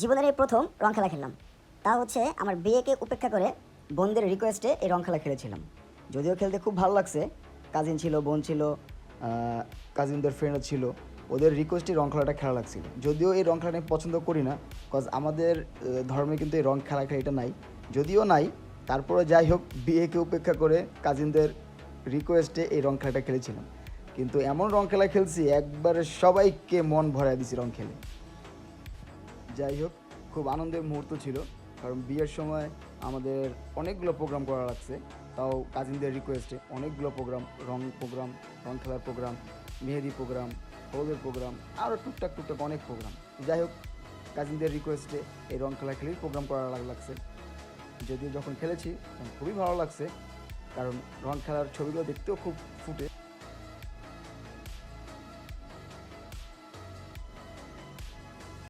জীবনের এই প্রথম রং খেলা খেললাম। তা হচ্ছে আমার বিয়েকে উপেক্ষা করে বোনদের রিকোয়েস্টে এই রং খেলা খেলেছিলাম। যদিও খেলতে খুব ভালো লাগছে, কাজিন ছিল, বোন ছিল, কাজিনদের ফ্রেন্ডও ছিল, ওদের রিকোয়েস্টে রং খেলাটা খেলা লাগছিল। যদিও এই রং খেলাটা আমি পছন্দ করি না, কজ আমাদের ধর্মে কিন্তু এই রং খেলা এটা নাই, যদিও নাই, তারপরে যাই হোক বিয়েকে উপেক্ষা করে কাজিনদের রিকোয়েস্টে এই রং খেলাটা খেলেছিলাম। কিন্তু এমন রং খেলা খেলছি একবারে সবাইকে মন ভরায় দিছি রং খেলে। যাই হোক, খুব আনন্দের মুহূর্ত ছিল, কারণ বিয়ের সময় আমাদের অনেকগুলো প্রোগ্রাম করা লাগছে, তাও কাজিনদের রিকোয়েস্টে অনেকগুলো প্রোগ্রাম, রং খেলার প্রোগ্রাম, মেহেদি প্রোগ্রাম, হলুদের প্রোগ্রাম, আরও টুকটাক অনেক প্রোগ্রাম। যাই হোক, কাজিনদের রিকোয়েস্টে এই রং খেলা খেলেই প্রোগ্রাম করা লাগছে। যদিও যখন খেলেছি তখন খুবই ভালো লাগছে, কারণ রং খেলার ছবিগুলো দেখতেও খুব ফুটে।